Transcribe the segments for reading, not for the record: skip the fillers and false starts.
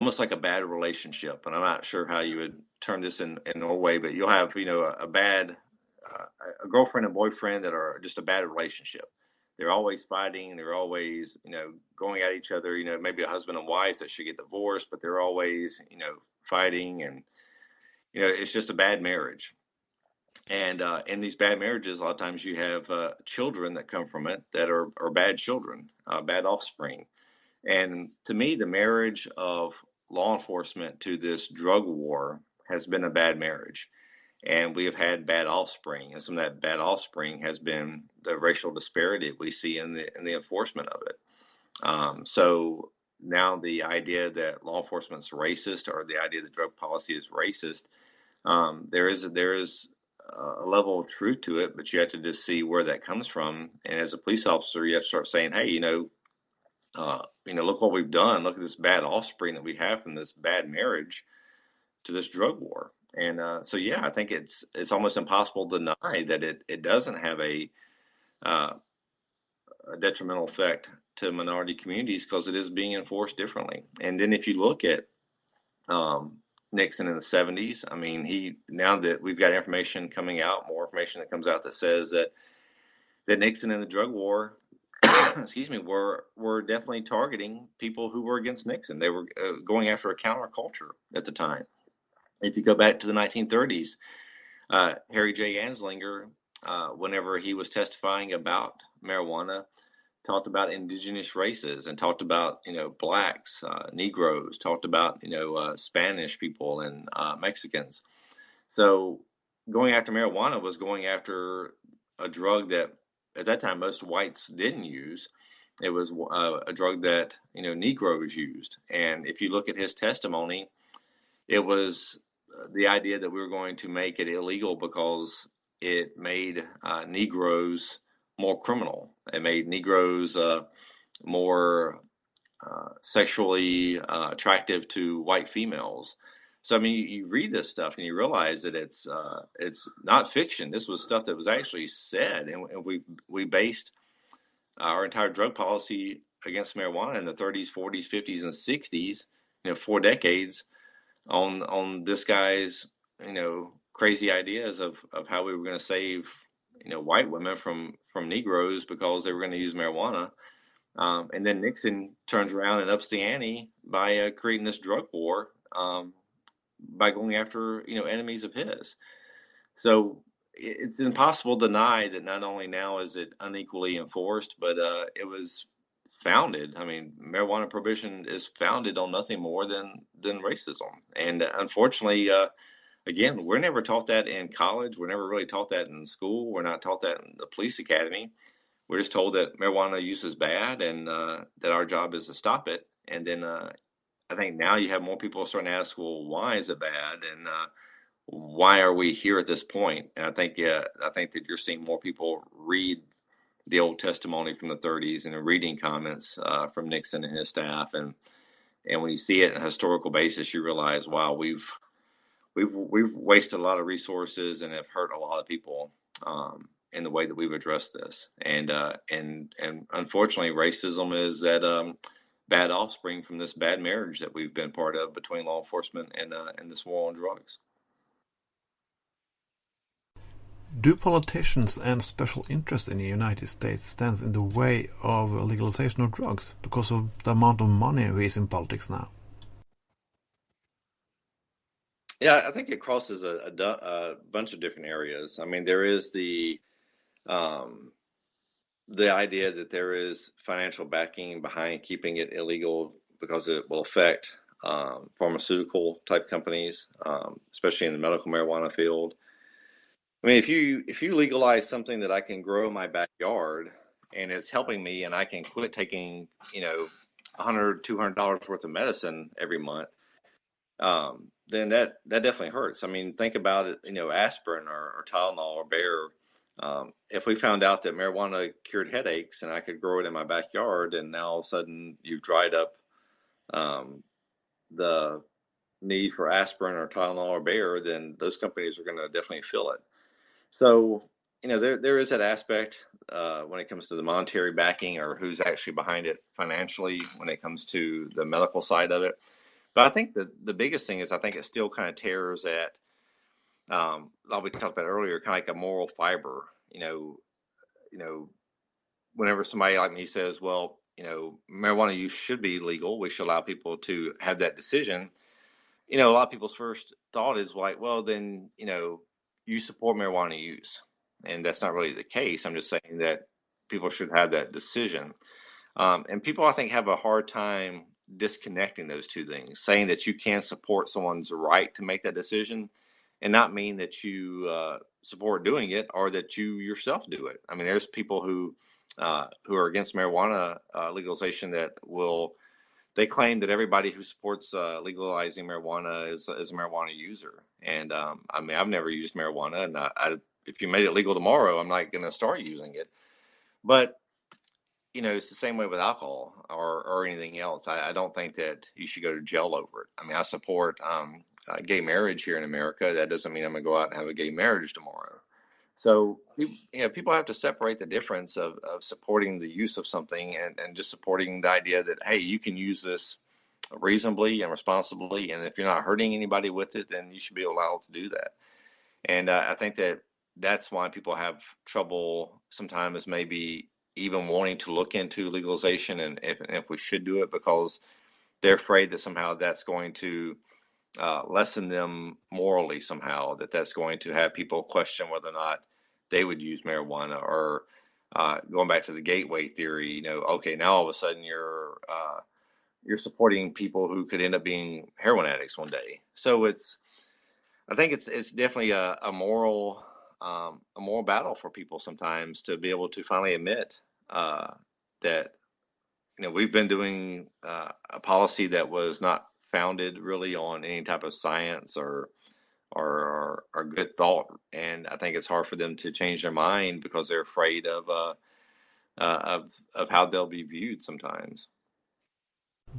almost like a bad relationship. And I'm not sure how you would term this in Norway, but you'll have, a bad, a girlfriend and boyfriend that are just a bad relationship. They're always fighting. They're always, going at each other, maybe a husband and wife that should get divorced, but they're always, fighting. And, it's just a bad marriage. And in these bad marriages, a lot of times you have children that come from it that are bad children, bad offspring. And to me, the marriage of law enforcement to this drug war has been a bad marriage. And we have had bad offspring. And some of that bad offspring has been the racial disparity we see in the enforcement of it. So now the idea that law enforcement is racist, or the idea that drug policy is racist, there is a level of truth to it, but you have to just see where that comes from. And as a police officer, you have to start saying, hey, look what we've done. Look at this bad offspring that we have from this bad marriage to this drug war. And so, yeah, I think it's almost impossible to deny that it doesn't have a detrimental effect to minority communities, because it is being enforced differently. And then if you look at Nixon in the 70s, I mean, now that we've got information coming out, more information that comes out that says that Nixon in the drug war, excuse me, were definitely targeting people who were against Nixon. They were going after a counterculture at the time. If you go back to the 1930s, Harry J. Anslinger, whenever he was testifying about marijuana, talked about indigenous races and talked about, blacks, Negroes, talked about, Spanish people and Mexicans. So going after marijuana was going after a drug that at that time most whites didn't use. It was a drug that, Negroes used. And if you look at his testimony, it was the idea that we were going to make it illegal because it made Negroes more criminal. It made Negroes more sexually attractive to white females. So, I mean, you read this stuff and you realize that it's not fiction. This was stuff that was actually said, and we based our entire drug policy against marijuana in the 30s, 40s, 50s, and 60s, 4 decades, on this guy's, crazy ideas of how we were going to save, white women from Negroes because they were going to use marijuana. And then Nixon turns around and ups the ante by creating this drug war, by going after, enemies of his. So it's impossible to deny that not only now is it unequally enforced, but it was founded. I mean, marijuana prohibition is founded on nothing more than racism. And unfortunately, again, we're never taught that in college. We're never really taught that in school. We're not taught that in the police academy. We're just told that marijuana use is bad and that our job is to stop it. And then I think now you have more people starting to ask, well, why is it bad? And why are we here at this point? And I think that you're seeing more people read the old testimony from the 30s and reading comments from Nixon and his staff. And when you see it on a historical basis, you realize, wow, we've wasted a lot of resources and have hurt a lot of people in the way that we've addressed this. And unfortunately, racism is that bad offspring from this bad marriage that we've been part of between law enforcement and this war on drugs. Do politicians and special interests in the United States stand in the way of legalization of drugs because of the amount of money we is in politics now? Yeah, I think it crosses a bunch of different areas. I mean, there is the idea that there is financial backing behind keeping it illegal because it will affect pharmaceutical type companies, especially in the medical marijuana field. I mean, if you legalize something that I can grow in my backyard and it's helping me and I can quit taking, $100, $200 worth of medicine every month, then that definitely hurts. I mean, think about it, aspirin or Tylenol or Bayer. If we found out that marijuana cured headaches and I could grow it in my backyard, and now all of a sudden you've dried up the need for aspirin or Tylenol or Bayer, then those companies are going to definitely feel it. So, there is that aspect when it comes to the monetary backing or who's actually behind it financially when it comes to the medical side of it. But I think the biggest thing is I think it still kind of tears at, like we talked about earlier, kind of like a moral fiber. Whenever somebody like me says, well, marijuana use should be legal, we should allow people to have that decision. A lot of people's first thought is like, well, then, you support marijuana use. And that's not really the case. I'm just saying that people should have that decision. And people, I think, have a hard time disconnecting those two things, saying that you can support someone's right to make that decision and not mean that you support doing it or that you yourself do it. I mean, there's people who are against marijuana legalization that they claim that everybody who supports legalizing marijuana is a marijuana user. And I mean, I've never used marijuana, and if you made it legal tomorrow, I'm not going to start using it. But it's the same way with alcohol or anything else. I don't think that you should go to jail over it. I mean, I support gay marriage here in America. That doesn't mean I'm going to go out and have a gay marriage tomorrow. So, people have to separate the difference of supporting the use of something and just supporting the idea that, hey, you can use this reasonably and responsibly. And if you're not hurting anybody with it, then you should be allowed to do that. And I think that's why people have trouble sometimes maybe even wanting to look into legalization and if we should do it, because they're afraid that somehow that's going to lessen them morally somehow, that's going to have people question whether or not they would use marijuana, or going back to the gateway theory, okay, now all of a sudden you're supporting people who could end up being heroin addicts one day. So I think it's definitely a moral battle for people sometimes to be able to finally admit that we've been doing a policy that was not founded really on any type of science or good thought, and I think it's hard for them to change their mind because they're afraid of how they'll be viewed sometimes.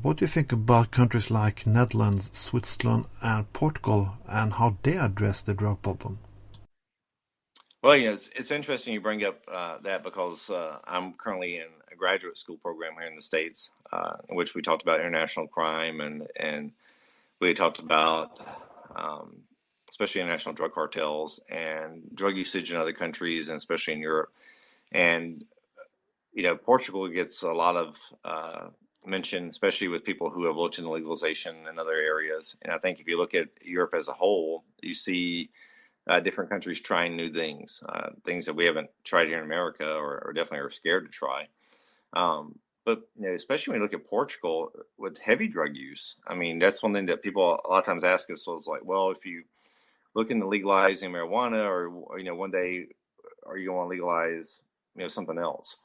What do you think about countries like Netherlands, Switzerland, and Portugal, and how they address the drug problem? Well, it's interesting you bring up that because I'm currently in a graduate school program here in the States, in which we talked about international crime and we talked about especially international drug cartels and drug usage in other countries, and especially in Europe. And Portugal gets a lot of mention, especially with people who have looked into legalization in other areas. And I think if you look at Europe as a whole, you see different countries trying new things, things that we haven't tried here in America or definitely are scared to try. But especially when you look at Portugal with heavy drug use, I mean, that's one thing that people a lot of times ask us. So it's like, well, if you look into legalizing marijuana, or one day, are you going to legalize something else?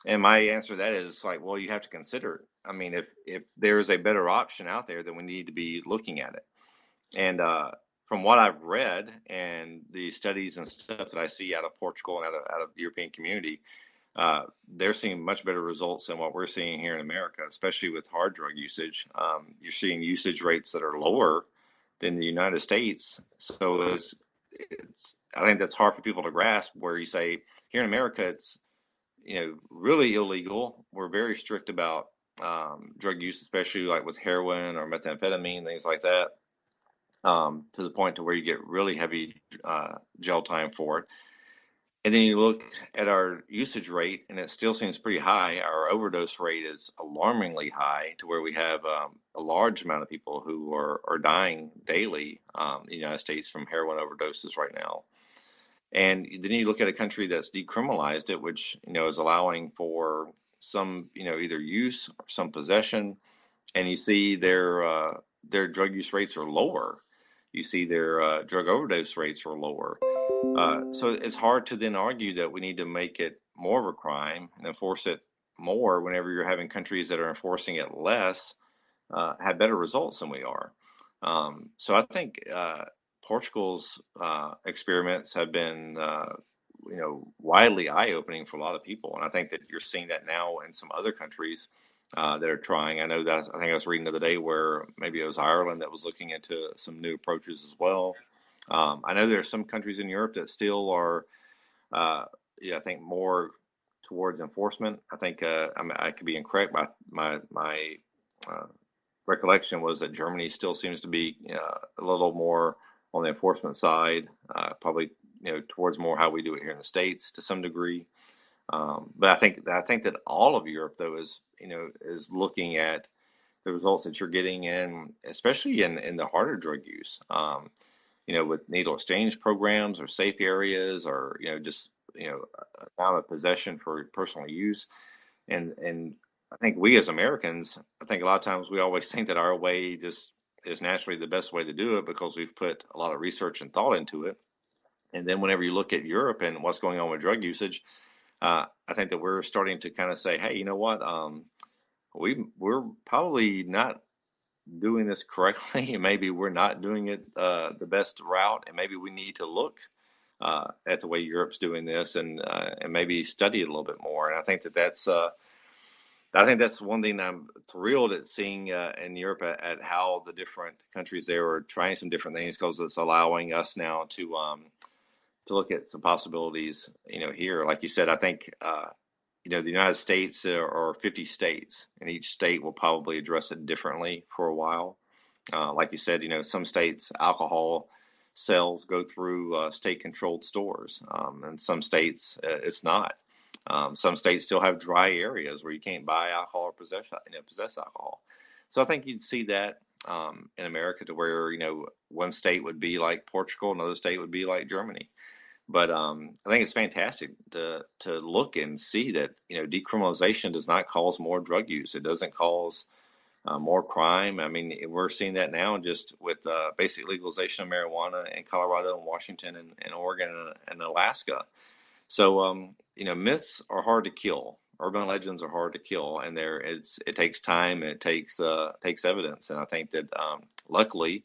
And my answer to that is like, well, you have to consider it. I mean, if there is a better option out there, then we need to be looking at it. And from what I've read and the studies and stuff that I see out of Portugal and out of the European community, they're seeing much better results than what we're seeing here in America, especially with hard drug usage. You're seeing usage rates that are lower than the United States. So I think that's hard for people to grasp, where you say here in America, it's, really illegal. We're very strict about drug use, especially like with heroin or methamphetamine, things like that, to the point to where you get really heavy jail time for it. And then you look at our usage rate, and it still seems pretty high. Our overdose rate is alarmingly high, to where we have a large amount of people who are dying daily in the United States from heroin overdoses right now. And then you look at a country that's decriminalized it, which is allowing for some either use or some possession, and you see their drug use rates are lower. You see their drug overdose rates are lower. So it's hard to then argue that we need to make it more of a crime and enforce it more, whenever you're having countries that are enforcing it less have better results than we are. So I think Portugal's experiments have been widely eye-opening for a lot of people, and I think that you're seeing that now in some other countries that are trying. I know that I think I was reading the other day where maybe it was Ireland that was looking into some new approaches as well. I know there are some countries in Europe that still are, I think, more towards enforcement. I think I could be incorrect. My recollection was that Germany still seems to be a little more on the enforcement side, probably towards more how we do it here in the States to some degree. But I think that all of Europe, though, is looking at the results that you're getting in, especially in the harder drug use. With needle exchange programs or safe areas, or just amount of possession for personal use, and I think we as Americans, I think a lot of times we always think that our way just is naturally the best way to do it because we've put a lot of research and thought into it. And then whenever you look at Europe and what's going on with drug usage, I think that we're starting to kind of say, hey, you know what? We're probably not doing this correctly, and maybe we're not doing it the best route, and maybe we need to look at the way Europe's doing this and maybe study it a little bit more. And I think that's one thing I'm thrilled at seeing in Europe at how the different countries there are trying some different things, because it's allowing us now to look at some possibilities. Here, like you said, I think the United States are 50 states, and each state will probably address it differently for a while. Like you said, some states alcohol sales go through state-controlled stores, and some states it's not. Some states still have dry areas where you can't buy alcohol or possess alcohol. So I think you'd see that in America, to where one state would be like Portugal, another state would be like Germany. But I think it's fantastic to look and see that decriminalization does not cause more drug use. It doesn't cause more crime. I mean, we're seeing that now just with basic legalization of marijuana in Colorado and Washington and Oregon and Alaska. So myths are hard to kill. Urban legends are hard to kill, and it takes time, and it takes evidence. And I think that luckily,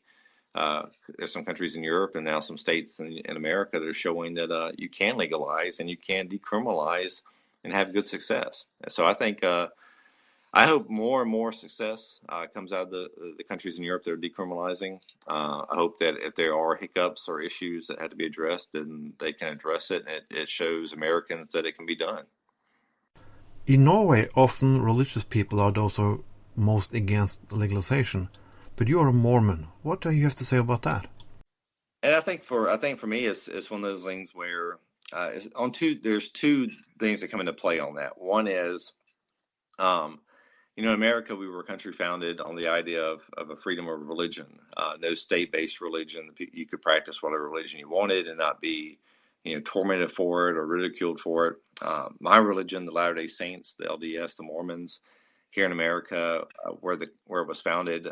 there's some countries in Europe and now some states in America that are showing that you can legalize and you can decriminalize and have good success. So I think I hope more and more success comes out of the countries in Europe that are decriminalizing. I hope that if there are hiccups or issues that have to be addressed, then they can address it, and it shows Americans that it can be done. In Norway, often religious people are those who are most against legalization. But you're a Mormon. What do you have to say about that? And I think for me, it's one of those things where there's two things that come into play on that. One is, in America, we were a country founded on the idea of a freedom of religion, no state-based religion. You could practice whatever religion you wanted and not be, tormented for it or ridiculed for it. My religion, the Latter-day Saints, the LDS, the Mormons, here in America, where it was founded,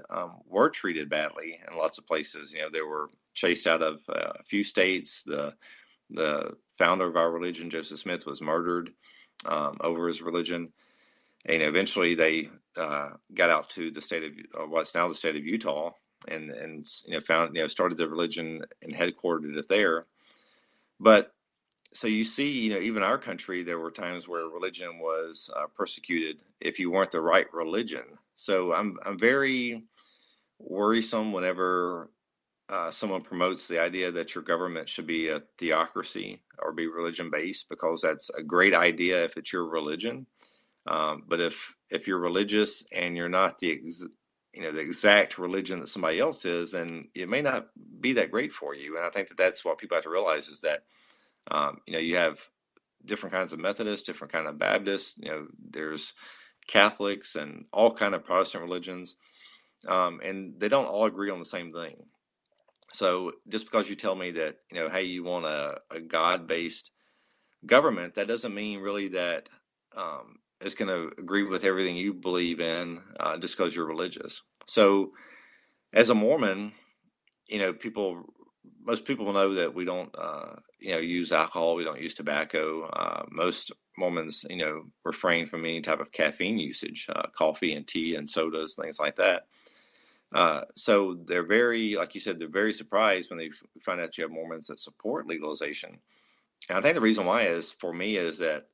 were treated badly in lots of places. They were chased out of a few states. The founder of our religion, Joseph Smith, was murdered over his religion, and eventually they got out to the state of what's now the state of Utah, and started the religion and headquartered it there. But so you see, even our country, there were times where religion was persecuted if you weren't the right religion. So I'm very worrisome whenever someone promotes the idea that your government should be a theocracy or be religion-based, because that's a great idea if it's your religion. But if you're religious and you're not the exact religion that somebody else is, then it may not be that great for you. And I think that that's what people have to realize, is that you have different kinds of Methodists, different kind of Baptists. There's Catholics and all kind of Protestant religions, and they don't all agree on the same thing. So just because you tell me that hey, you want a God-based government, that doesn't mean really that it's going to agree with everything you believe in just because you're religious. So as a Mormon, most people know that we don't, use alcohol. We don't use tobacco. Most Mormons, refrain from any type of caffeine usage, coffee and tea and sodas, things like that. So they're very, like you said, they're very surprised when they find out you have Mormons that support legalization. And I think the reason why is that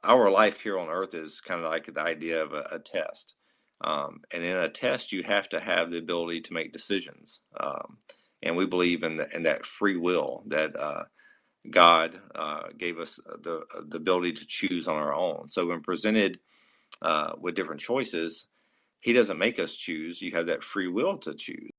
our life here on earth is kind of like the idea of a test. And in a test, you have to have the ability to make decisions. And we believe in that free will that God gave us the ability to choose on our own. So when presented with different choices, he doesn't make us choose. You have that free will to choose.